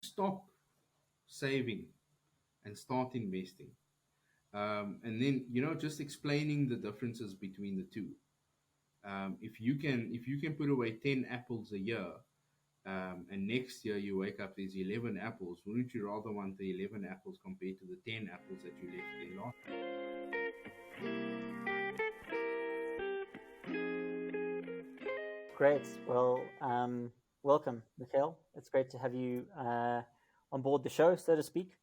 stop saving and start investing. And then just explaining the differences between the two. If you can put away 10 apples a year, and next year you wake up there's 11 apples, wouldn't you rather want the 11 apples compared to the 10 apples that you left there last? Great. Well, welcome, Mikhail. It's great to have you on board the show, so to speak.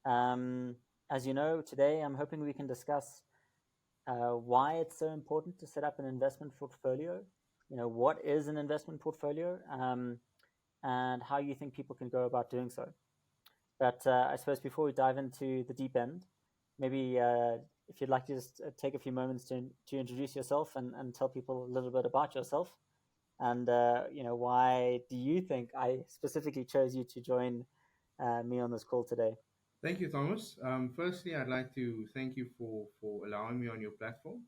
Um, as you know, today I'm hoping we can discuss why it's so important to set up an investment portfolio. What is an investment portfolio, and how you think people can go about doing so. But I suppose before we dive into the deep end, maybe if you'd like to just take a few moments to introduce yourself and tell people a little bit about yourself, and why do you think I specifically chose you to join me on this call today? Thank you, Thomas. Firstly, I'd like to thank you for allowing me on your platform,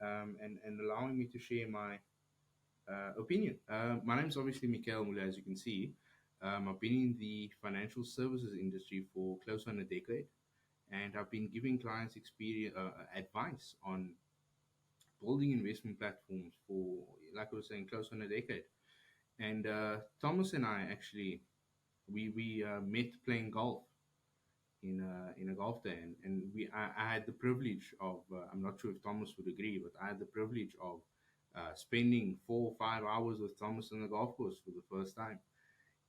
and allowing me to share my opinion. My name is obviously Mikhail Muller, as you can see. I've been in the financial services industry for close on a decade, and I've been giving clients experience advice on building investment platforms for, like I was saying, close on a decade. And Thomas and I actually we met playing golf in a golf day, and I had the privilege of I'm not sure if Thomas would agree, but I had the privilege of spending 4 or 5 hours with Thomas on the golf course for the first time,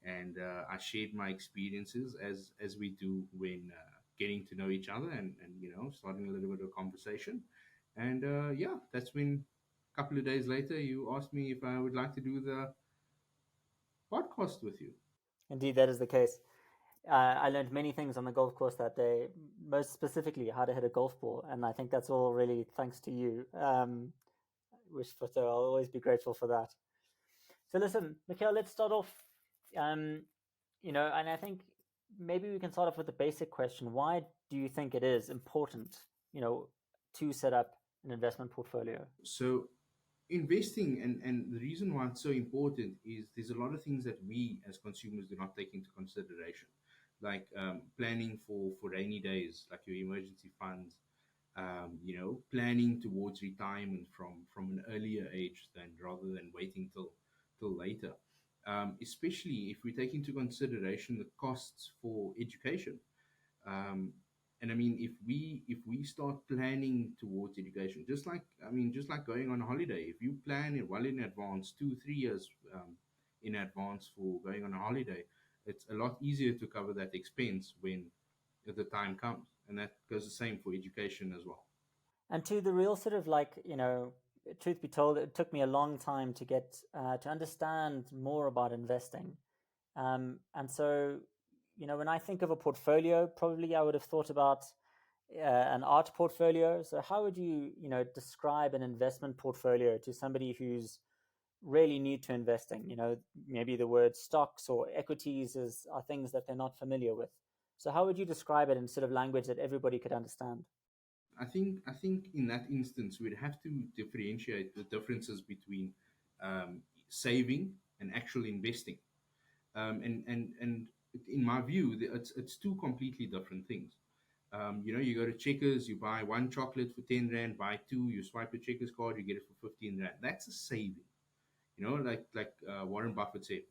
and I shared my experiences as we do when getting to know each other, and starting a little bit of a conversation, and yeah, that's when a couple of days later you asked me if I would like to do the podcast with you. Indeed, that is the case. I learned many things on the golf course that day, most specifically how to hit a golf ball, and I think that's all really thanks to you. So I'll always be grateful for that. So listen, Mikhail, let's start off. Um, and I think maybe we can start off with the basic question: why do you think it is important, to set up an investment portfolio? So investing, and the reason why it's so important is there's a lot of things that we as consumers do not take into consideration, like planning for rainy days, like your emergency funds, planning towards retirement from an earlier age than rather than waiting till later. Especially if we take into consideration the costs for education. Um, and I mean, if we start planning towards education, just like going on a holiday, if you plan it well in advance, 2 3 years in advance for going on a holiday, it's a lot easier to cover that expense when the time comes, and that goes the same for education as well. And to the real sort of like, truth be told, it took me a long time to get to understand more about investing. And so, when I think of a portfolio, probably I would have thought about an art portfolio. So, how would you, describe an investment portfolio to somebody who's really new to investing? Maybe the word stocks or equities are things that they're not familiar with. So, how would you describe it in sort of language that everybody could understand? I think in that instance we'd have to differentiate the differences between saving and actual investing. And in my view, it's two completely different things. You go to Checkers, you buy one chocolate for 10 rand, buy two, you swipe your Checkers card, you get it for 15 rand. That's a saving. Like Warren Buffett said,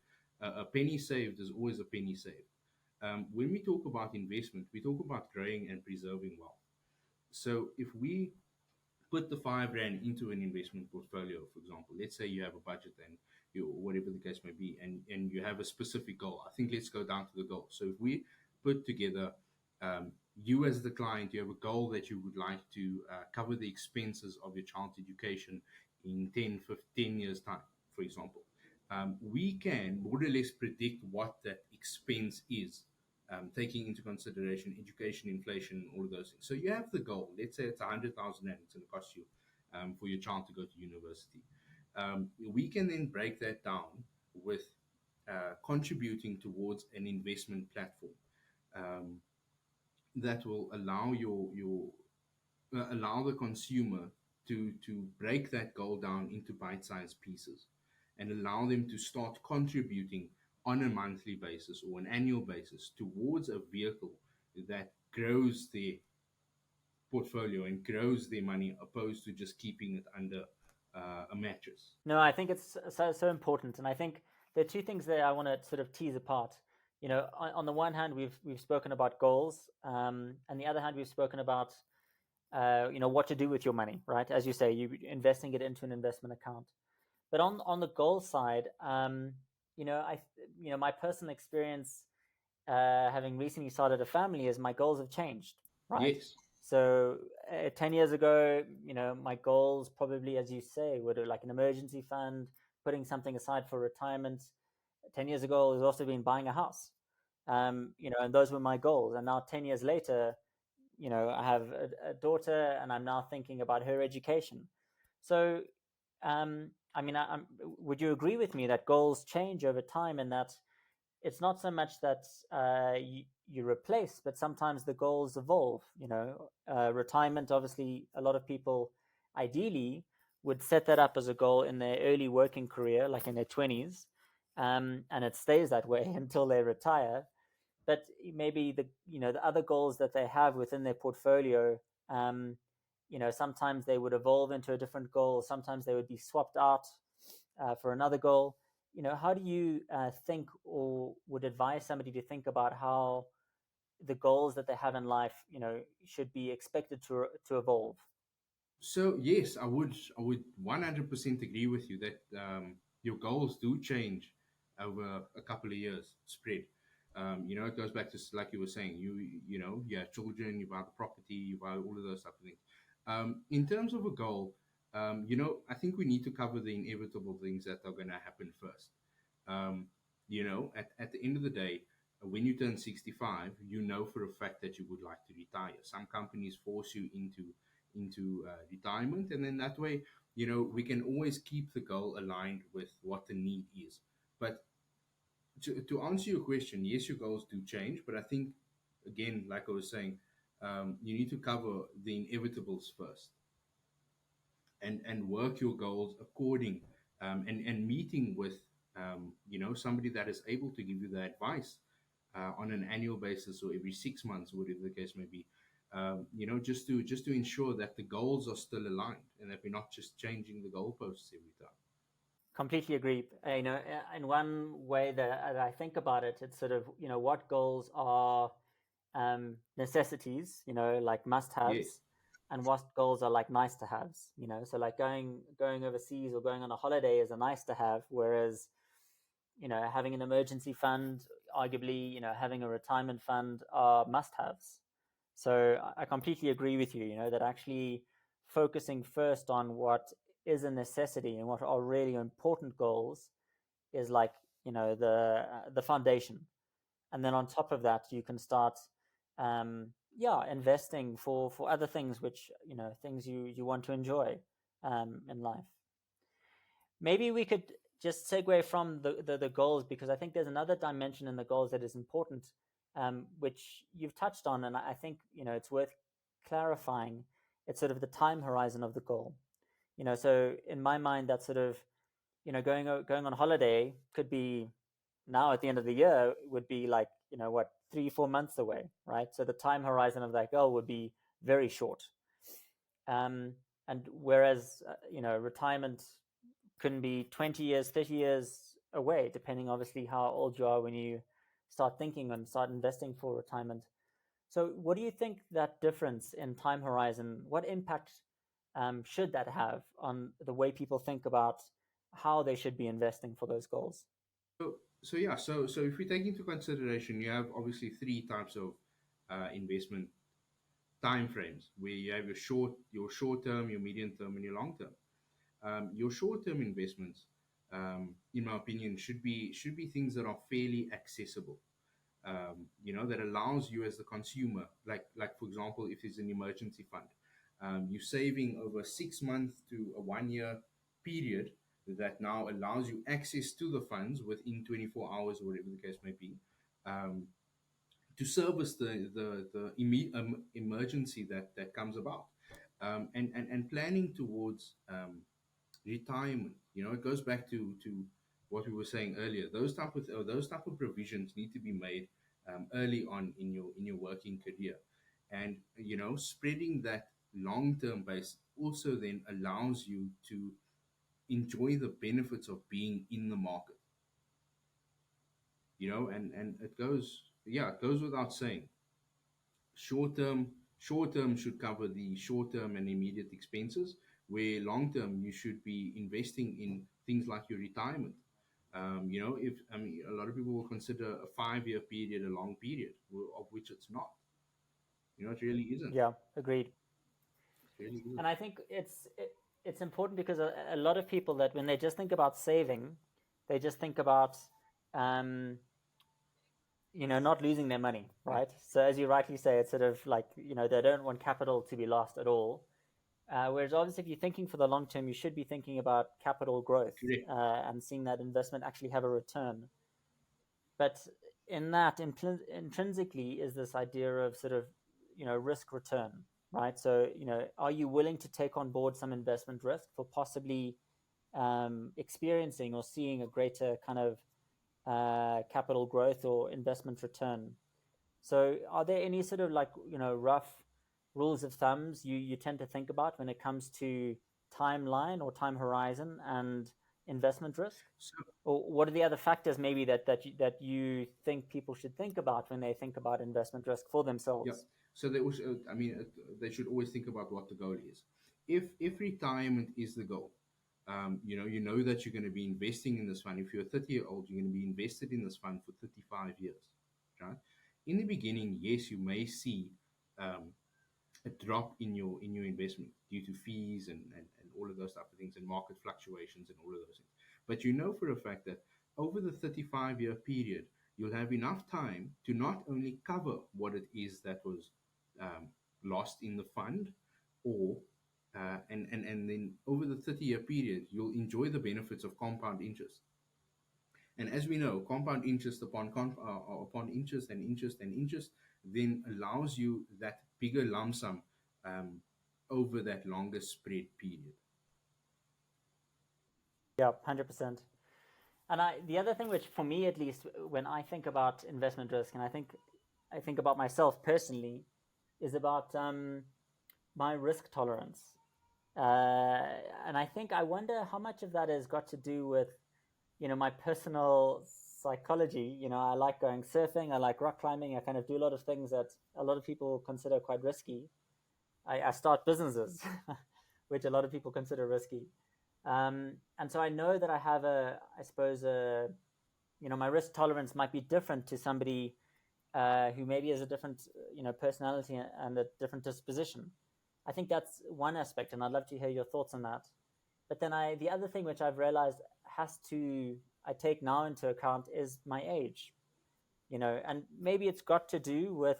a penny saved is always a penny saved. When we talk about investment, we talk about growing and preserving wealth. So if we put the 5 rand into an investment portfolio, for example, let's say you have a budget and whatever the case may be, and you have a specific goal. I think let's go down to the goal. So if we put together, you as the client, you have a goal that you would like to cover the expenses of your child's education in 10, 15 years time, for example. We can more or less predict what that expense is, taking into consideration education, inflation, all of those things. So you have the goal. Let's say it's 100,000 rand. It's going to cost you for your child to go to university. We can then break that down with contributing towards an investment platform um, that will allow the consumer to break that goal down into bite-sized pieces and allow them to start contributing on a monthly basis or an annual basis towards a vehicle that grows their portfolio and grows their money, opposed to just keeping it under a mattress. No, I think it's so important, and I think there are two things that I want to sort of tease apart. On the one hand, we've spoken about goals, and the other hand, we've spoken about what to do with your money, right? As you say, you investing it into an investment account. But on the goal side, I my personal experience, having recently started a family, is my goals have changed, right? Yes. So 10 years ago, my goals probably, as you say, were like an emergency fund, putting something aside for retirement. 10 years ago, it was also been buying a house, and those were my goals. And now 10 years later, I have a daughter, and I'm now thinking about her education. So, would you agree with me that goals change over time, and that it's not so much that you replace, but sometimes the goals evolve? Retirement, obviously, a lot of people ideally would set that up as a goal in their early working career, like in their 20s, and it stays that way until they retire. But maybe the other goals that they have within their portfolio, sometimes they would evolve into a different goal. Sometimes they would be swapped out for another goal. How do you think, or would advise somebody to think about how the goals that they have in life, should be expected to evolve? So yes, I would 100% agree with you that your goals do change over a couple of years spread. It goes back to like you were saying, you have children, you buy the property, you buy all of those type of things. In terms of a goal, I think we need to cover the inevitable things that are going to happen first. At the end of the day, when you turn 65, you know for a fact that you would like to retire. Some companies force you into retirement, and then that way, we can always keep the goal aligned with what the need is. But to answer your question, yes, your goals do change, but I think, again, like I was saying, you need to cover the inevitables first, and work your goals according, and meeting with somebody that is able to give you the advice on an annual basis or every 6 months, whatever the case may be. Just to ensure that the goals are still aligned and that we're not just changing the goalposts every time. Completely agree. In one way that I think about it, it's sort of, what goals are necessities, like Yes. must-haves, and what goals are like nice to haves. So like going overseas or going on a holiday is a nice to have, whereas having an emergency fund, arguably, having a retirement fund are must-haves. So I completely agree with you. That actually focusing first on what is a necessity and what are really important goals is like, the foundation. And then on top of that, you can start investing for other things, which, things you want to enjoy in life. Maybe we could just segue from the goals, because I think there's another dimension in the goals that is important, which you've touched on, and I think it's worth clarifying. It's sort of the time horizon of the goal. So in my mind, that sort of, going on holiday could be now at the end of the year, would be like, what, 3-4 months away, right? So the time horizon of that goal would be very short. And whereas retirement can be 20 years, 30 years away, depending obviously how old you are when you start thinking and start investing for retirement. So what do you think that difference in time horizon, what impact should that have on the way people think about how they should be investing for those goals? So if we take into consideration, you have obviously three types of investment time frames, where you have your short term, your medium term, and your long term. Your short term investments, in my opinion, should be things that are fairly accessible. That allows you as the consumer, like for example, if it's an emergency fund, you're saving over 6 months to a 1 year period, that now allows you access to the funds within 24 hours, or whatever the case may be, um, to service the emergency that comes about, and planning towards retirement. It goes back to what we were saying earlier. Those type of provisions need to be made early on in your working career, and spreading that long term base also then allows you to enjoy the benefits of being in the market. And it goes without saying, short term should cover the short term and immediate expenses, where long term you should be investing in things like your retirement. If I mean, a lot of people will consider a 5-year period a long period, of which it's not. It really isn't. Yeah, agreed. It really isn't. And I think it's important because a lot of people, that when they just think about saving, they just think about um, not losing their money, Yeah, right? So as you rightly say, it's sort of like, they don't want capital to be lost at all. Whereas obviously, if you're thinking for the long term, you should be thinking about capital growth, correct. and seeing that investment actually have a return. But in that, intrinsically, is this idea of sort of, risk return, right? So, are you willing to take on board some investment risk for possibly experiencing or seeing a greater kind of capital growth or investment return? So, are there any sort of like, rough rules of thumbs you tend to think about when it comes to timeline or time horizon and investment risk? So Or what are the other factors maybe that you think people should think about when they think about investment risk for yeah, themselves? so they should always think about what the goal is. If retirement is the goal, that you're going to be investing in this fund. If you're a 30-year-old, you're going to be invested in this fund for 35 years, right? In the beginning, yes, you may see um, a drop in your investment due to fees and all of those type of things, and market fluctuations and all of those things. But for a fact that over the 35-year period, you'll have enough time to not only cover what it is that was um, lost in the fund, or and then over the 30-year period, you'll enjoy the benefits of compound interest. And as we know, compound interest upon interest and interest and interest then allows you that bigger lump sum um, over that longer spread period. Yeah, 100%. And the other thing, which for me at least, when I think about investment risk, and I think about myself personally, is about my risk tolerance. And I wonder how much of that has got to do with, my personal psychology. I like going surfing, I like rock climbing, I kind of do a lot of things that a lot of people consider quite risky. I start businesses, which a lot of people consider risky. And so I know that I have I suppose, my risk tolerance might be different to somebody who maybe has a different, personality and a different disposition. I think that's one aspect, and I'd love to hear your thoughts on that. But then the other thing which I've realized I take now into account is my age, and maybe it's got to do with,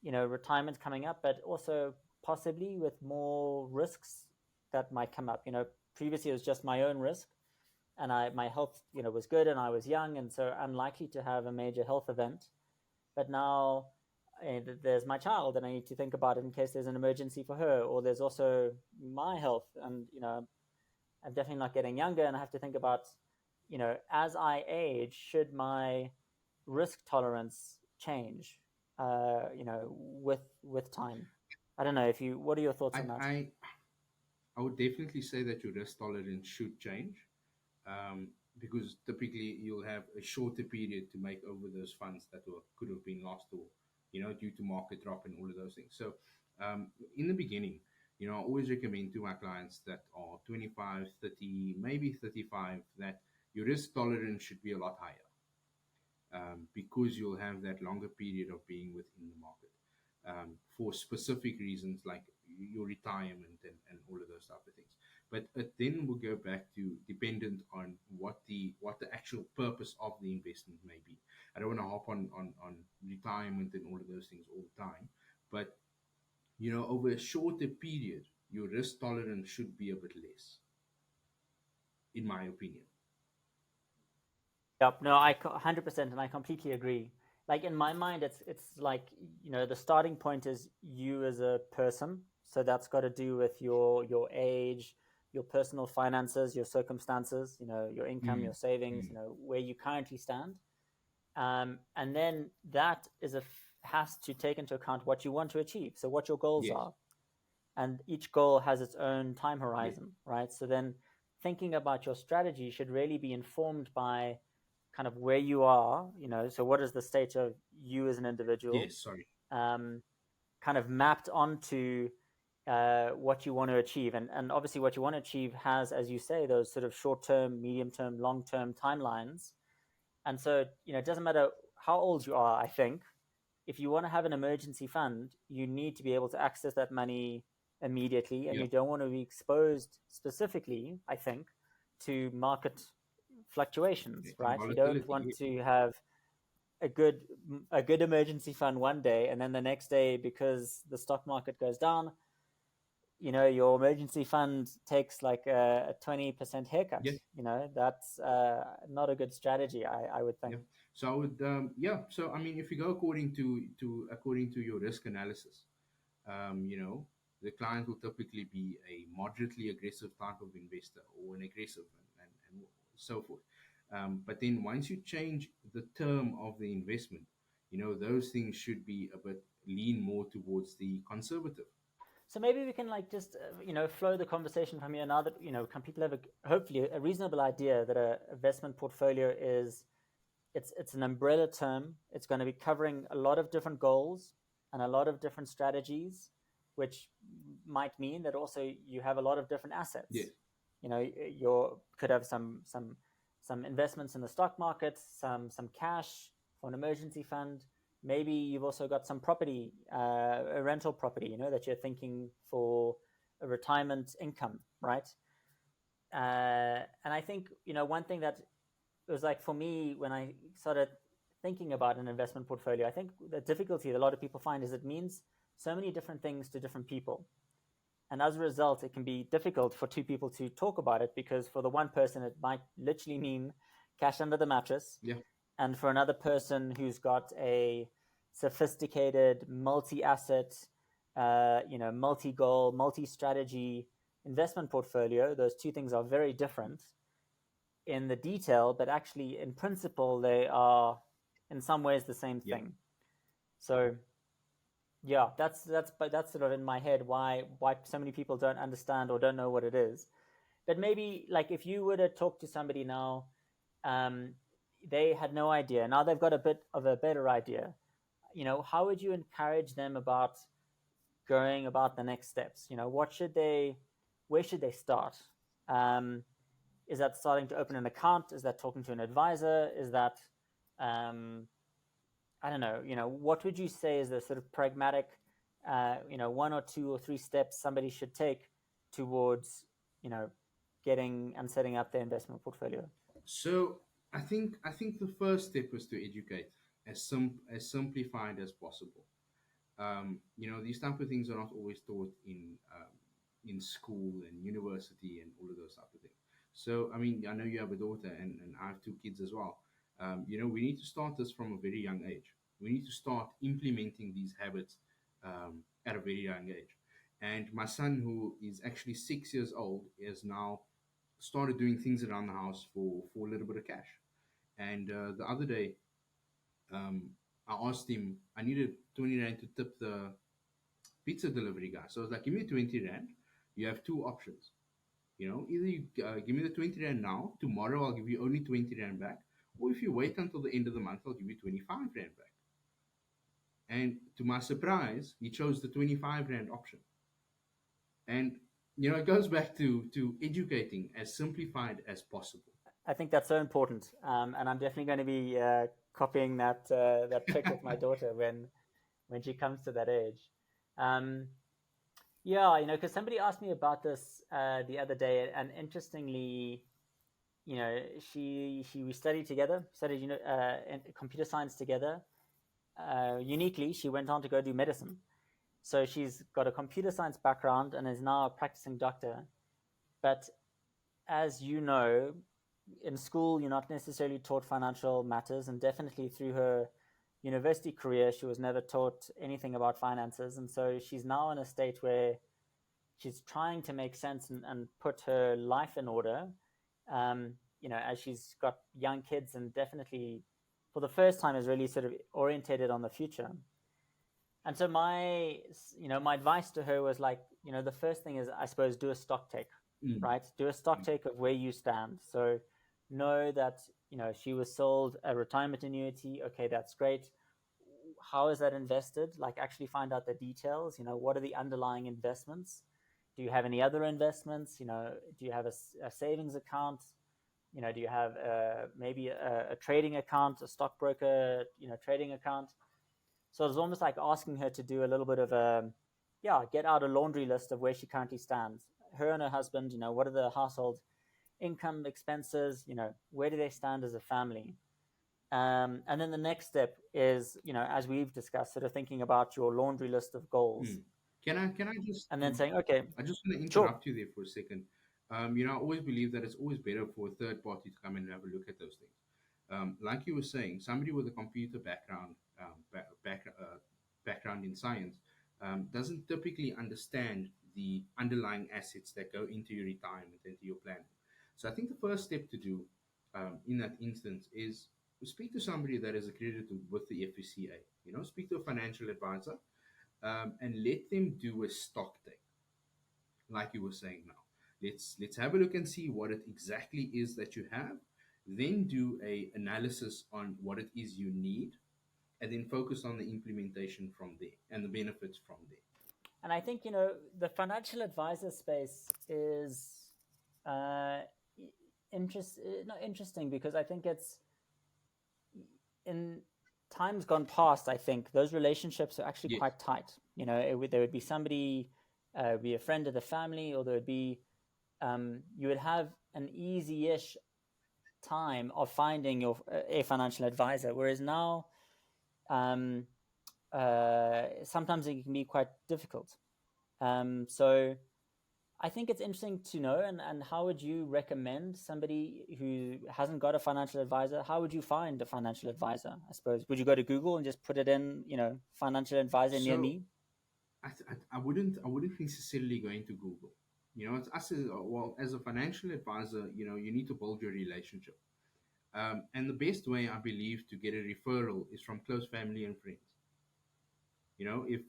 retirement coming up, but also possibly with more risks that might come up. Previously it was just my own risk, and my health, was good, and I was young, and so unlikely to have a major health event. But now there's my child, and I need to think about it in case there's an emergency for her, or there's also my health, and I'm definitely not getting younger, and I have to think about, as I age, should my risk tolerance change, with time. I don't know if you. What are your thoughts I, on that? I, I would definitely say that your risk tolerance should change, um, because typically you'll have a shorter period to make over those funds that could have been lost, or due to market drop and all of those things. So in the beginning, I always recommend to my clients that are 25, 30, maybe 35, that your risk tolerance should be a lot higher, because you'll have that longer period of being within the market, for specific reasons like your retirement and all of those type of things. But it then will go back to dependent on what the actual purpose of the investment may be. I don't want to hop on retirement and all of those things all the time, but over a shorter period, your risk tolerance should be a bit less, in my opinion. Yep. No, 100%, and I completely agree. Like in my mind, it's like, the starting point is you as a person. So that's got to do with your age, your personal finances, your circumstances, your income, Mm, your savings, mm, where you currently stand. And then that has to take into account what you want to achieve. So what your goals yes, are. And each goal has its own time yes, horizon, right? So then thinking about your strategy should really be informed by kind of where you are, so what is the state of you as an individual, yes. Sorry. um, kind of mapped onto what you want to achieve. And obviously, what you want to achieve has, as you say, those sort of short term, medium term, long term timelines. And so, it doesn't matter how old you are, I think. If you want to have an emergency fund, you need to be able to access that money immediately, and Yeah, you don't want to be exposed specifically, I think, to market fluctuations, yeah. And right? You don't volatility. want Yes. to have a good a good emergency fund one day, and then the next day, because the stock market goes down, your emergency fund takes like a 20% haircut. Yes. That's not a good strategy, I would think. Yeah. So I would, yeah. So I mean, if you go according to your risk analysis, you know, the client will typically be a moderately aggressive type of investor or an aggressive and so forth. But then once you change the term of the investment, those things should be a bit lean more towards the conservative. So maybe we can like just flow the conversation from here now that can people have hopefully a reasonable idea that a investment portfolio is. It's an umbrella term. It's going to be covering a lot of different goals and a lot of different strategies, which might mean that also you have a lot of different Yes. assets. You could have some investments in the stock market, some cash for an emergency fund. Maybe you've also got some property, a rental property, that you're thinking for a retirement income, right? And I think one thing that it was like for me when I started thinking about an investment portfolio, I think the difficulty that a lot of people find is it means so many different things to different people. And as a result, it can be difficult for two people to talk about it because for the one person, it might literally mean cash under the mattress. Yeah. And for another person who's got a sophisticated multi-asset, multi-goal, multi-strategy investment portfolio, those two things are very different in the detail, but actually in principle they are in some ways the same Yeah. thing. So yeah, that's sort of in my head why so many people don't understand or don't know what it is. But maybe like if you were to talk to somebody now, um, they had no idea. Now they've got a bit of a better idea. How would you encourage them about going about the next steps? Where should they start? Um, is that starting to open an account? Is that talking to an advisor? Is that um, I don't know. What would you say is the sort of pragmatic, one or two or three steps somebody should take towards, getting and setting up their investment portfolio? So I think the first step is to educate as simplified as possible. These type of things are not always taught in school and university and all of those type of things. So I mean, I know you have a daughter and I have two kids as well. We need to start this from a very young age. We need to start implementing these habits at a very young age. And my son, who is actually 6 years old, is now started doing things around the house for a little bit of cash. And the other day, um, I asked him, I needed 20 rand to tip the pizza delivery guy. So I was like, give me 20 rand. You have two options. Either you give me the 20 rand now, tomorrow I'll give you only 20 rand back. Or if you wait until the end of the month, I'll give you 25 rand back. And to my surprise, he chose the 25 rand option. And, it goes back to educating as simplified as possible. I think that's so important, and I'm definitely going to be copying that trick with my daughter when she comes to that age. Um, yeah, because somebody asked me about this the other day, and interestingly, she we studied together, studied computer science together. Uniquely, she went on to go do medicine. So she's got a computer science background and is now a practicing doctor. But as you know, in school, you're not necessarily taught financial matters, and definitely through her university career, she was never taught anything about finances. And so she's now in a state where she's trying to make sense and put her life in order. As she's got young kids and definitely for the first time is really sort of orientated on the future. And so my advice to her was like, the first thing is, I suppose, do a stock take, Mm. right? Do a stock take of where you stand. So know that, she was sold a retirement annuity. Okay, that's great. How is that invested? Like actually find out the details. What are the underlying investments? Do you have any other investments? Do you have a savings account? Do you have maybe a trading account, a stockbroker, trading account? So it was almost like asking her to do a little bit of get out a laundry list of where she currently stands. Her and her husband, what are the household income expenses? Where do they stand as a family? And then the next step is, as we've discussed, sort of thinking about your laundry list of goals, Mm. Can I just and then saying, okay, I just want to sure, interrupt you there for a second. I always believe that it's always better for a third party to come and have a look at those things. Like you were saying, somebody with a computer background, background in science, doesn't typically understand the underlying assets that go into your retirement, into your planning. So I think the first step to do in that instance is speak to somebody that is accredited with the FSCA. Speak to a financial advisor and let them do a stock take, like you were saying now. Let's have a look and see what it exactly is that you have. Then do a analysis on what it is you need, and then focus on the implementation from there and the benefits from there. and I think the financial advisor space is uh, not interesting because I think it's in times gone past. I think those relationships are actually Yes. quite tight. There would be somebody, be a friend of the family, or there would be you would have an easy-ish time of finding a financial advisor, whereas now um, sometimes it can be quite difficult. So I think it's interesting to know. And how would you recommend somebody who hasn't got a financial advisor? How would you find a financial advisor? I suppose would you go to Google and just put it in, financial advisor near So me? I wouldn't necessarily go into Google. It's us as a financial advisor. You need to build your relationship. And the best way, I believe, to get a referral is from close family and friends. If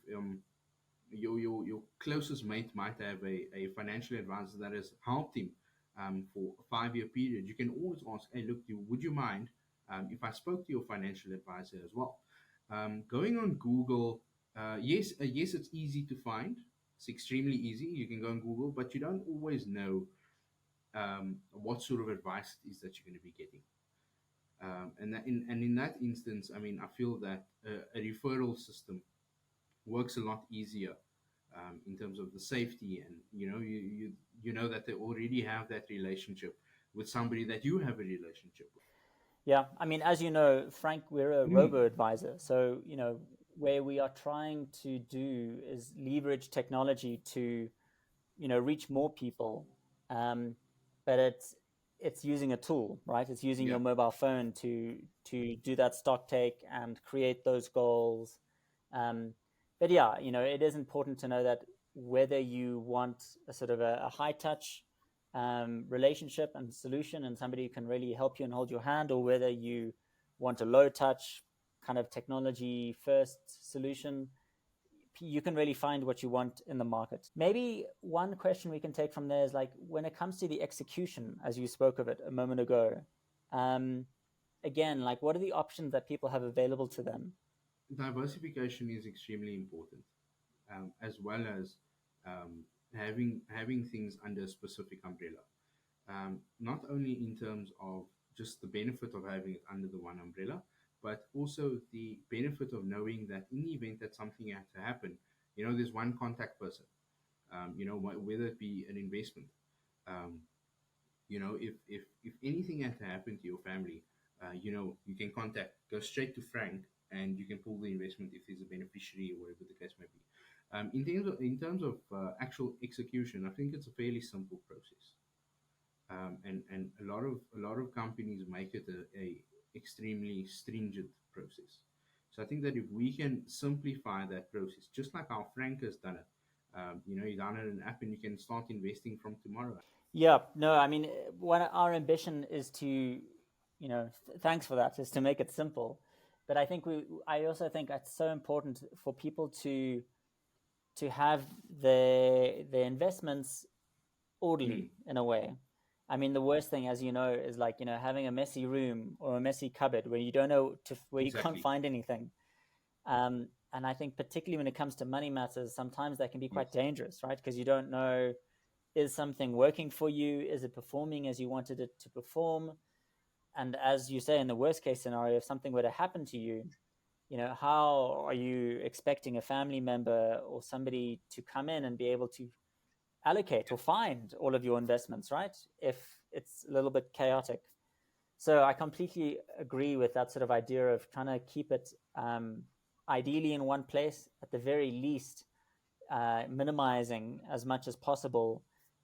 your closest mate might have a financial advisor that has helped him for a 5-year period, you can always ask, hey, look, would you mind if I spoke to your financial advisor as well? Going on Google, yes, it's easy to find. It's extremely easy. You can go on Google, but you don't always know what sort of advice it is that you're going to be getting. And in that instance, I mean, I feel that a referral system works a lot easier in terms of the safety, and you know that they already have that relationship with somebody that you have a relationship Yeah, I mean, as you know, Frank, we're a with. Mm. robo advisor. So, where we are trying to do is leverage technology to, reach more people. Um, but it's using a tool, right? It's using Yeah. your mobile phone to do that stock take and create those goals. Um, but yeah, it is important to know that whether you want a sort of a high touch relationship and solution and somebody who can really help you and hold your hand, or whether you want a low touch kind of technology first solution, you can really find what you want in the market. Maybe one question we can take from there is like, when it comes to the execution, as you spoke of it a moment ago, um, again, like what are the options that people have available to them? Diversification is extremely important, as well as having things under a specific umbrella. Not only in terms of just the benefit of having it under the one umbrella, but also the benefit of knowing that in the event that something had to happen, there's one contact person. Whether it be an investment, um, if anything had to happen to your family, you can go straight to Frank, and you can pull the investment if there's a beneficiary or whatever the case may be. In terms of actual execution, I think it's a fairly simple process, and a lot of companies make it a extremely stringent process. So I think that if we can simplify that process, just like how Frank has done it, You download an app and you can start investing from tomorrow. Yeah, no, I mean, what our ambition is to, thanks for that, is to make it simple. But I also think it's so important for people to have their investments Mm, orderly in a way. I mean, the worst thing, as you know, is like having a messy room or a messy cupboard where you don't know where you can't exactly. find anything. And I think particularly when it comes to money matters, sometimes that can be quite Yes. dangerous, right? Because you don't know, is something working for you? Is it performing as you wanted it to perform? And as you say, in the worst case scenario, if something were to happen to you, how are you expecting a family member or somebody to come in and be able to allocate or find all of your investments, right? If it's a little bit chaotic. So I completely agree with that sort of idea of trying to keep it ideally in one place, at the very least, minimizing as much as possible,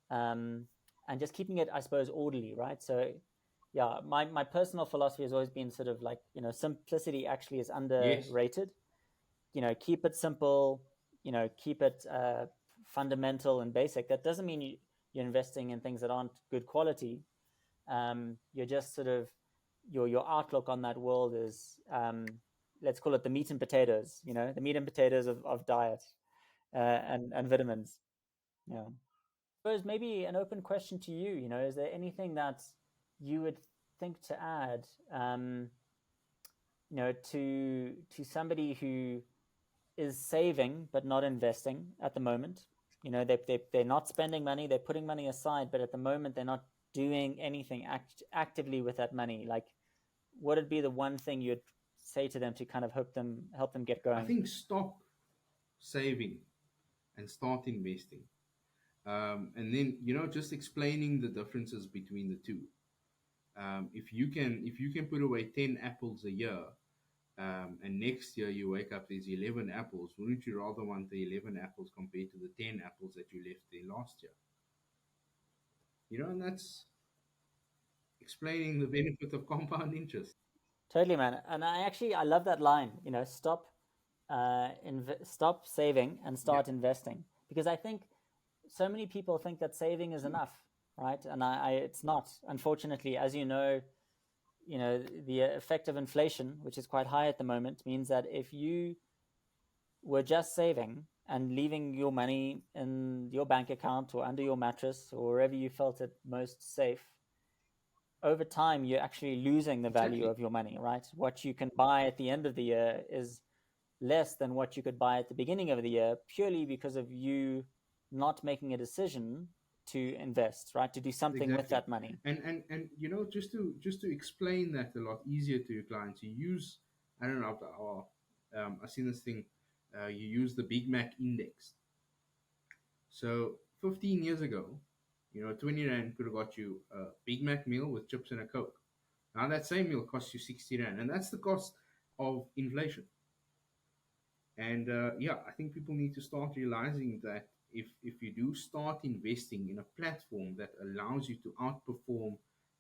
um, and just keeping it, I suppose, orderly, right? So, yeah, my personal philosophy has always been sort of like, simplicity actually is Yes. underrated. Keep it simple, keep it fundamental and basic. That doesn't mean you're investing in things that aren't good quality. You're just sort of, your outlook on that world is, let's call it the meat and potatoes, the meat and potatoes of diet, and vitamins. Yeah. I suppose maybe an open question to you, is there anything that you would think to add, to somebody who is saving but not investing at the moment? They're not spending money, they're putting money aside, but at the moment they're not doing anything actively with that money. Like, what would be the one thing you'd say to them to kind of help them get I going? think stop saving and start investing. And then, just explaining the differences between the two. If you can put away 10 apples a year, and next year you wake up there's 11 apples, wouldn't you rather want the 11 apples compared to the 10 apples that you left there last year? And that's explaining the benefit of compound interest. Totally, man. And I love that line. Stop saving and Yeah. start investing, because I think so many people think that saving is It's not. enough, right? And it's not. Unfortunately, as the effect of inflation, which is quite high at the moment, means that if you were just saving and leaving your money in your bank account or under your mattress or wherever you felt it most safe, over time you're actually losing the value Exactly. of your money, right? What you can buy at the end of the year is less than what you could buy at the beginning of the year, purely because of you not making a decision to invest, right? To do something with Exactly. that money. And just to explain that a lot easier to your clients, you use, I don't know, I've seen this thing. You use the Big Mac index. So 15 years ago, 20 rand could have got you a Big Mac meal with chips and a Coke. Now that same meal costs you 60 rand, and that's the cost of inflation. And yeah, I think people need to start realizing that if you do start investing in a platform that allows you to outperform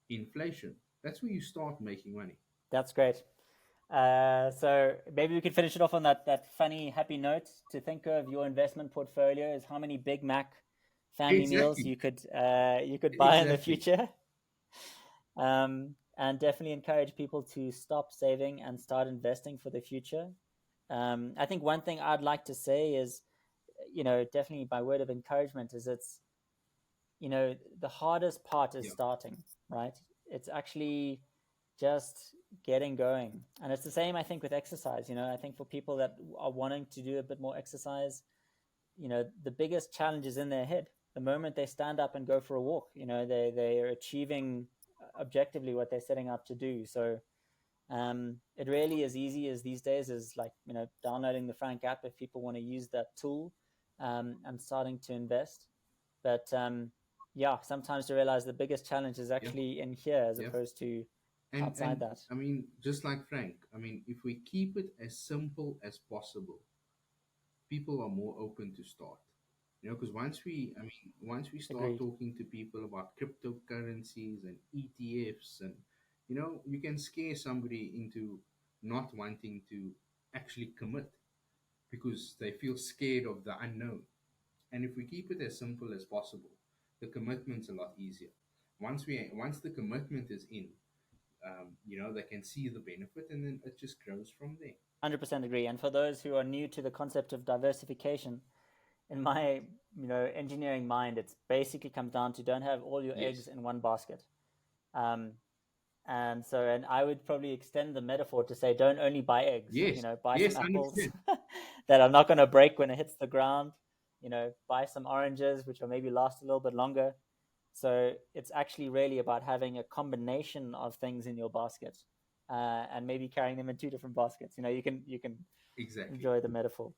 inflation, that's where you start making money. That's great. So maybe we could finish it off on that funny, happy note. To think of your investment portfolio as how many Big Mac family meals Exactly. you could buy in the Exactly. future. And definitely encourage people to stop saving and start investing for the future. I think one thing I'd like to say is, definitely by word of encouragement, is the hardest part is Yeah. starting, right? It's actually just getting going. And it's the same, I think, with exercise. I think for people that are wanting to do a bit more exercise, the biggest challenge is in their head. The moment they stand up and go for a walk, they are achieving objectively what they're setting up to do. So it really is easy as these days is like, downloading the Franc app if people want to use that tool, and starting to invest. But yeah, sometimes to realize the biggest challenge is Yeah. actually in here as Yeah. opposed to And outside that. I mean, just like Frank, I mean, if we keep it as simple as possible, people are more open to start. Because once we start Agreed. talking to people about cryptocurrencies and ETFs, and you can scare somebody into not wanting to actually commit because they feel scared of the unknown. And if we keep it as simple as possible, the commitment's a lot easier. Once the commitment is in, they can see the benefit, and then it just grows from there. 100% agree. And for those who are new to the concept of diversification, in my engineering mind, it's basically comes down to don't have all your Yes. eggs in one basket. And I would probably extend the metaphor to say don't only buy eggs. Yes. Buy Yes. some apples 100%. that are not going to break when it hits the ground. Buy some oranges which will maybe last a little bit longer. So it's actually really about having a combination of things in your basket, and maybe carrying them in two different baskets. You can Exactly. enjoy the metaphor.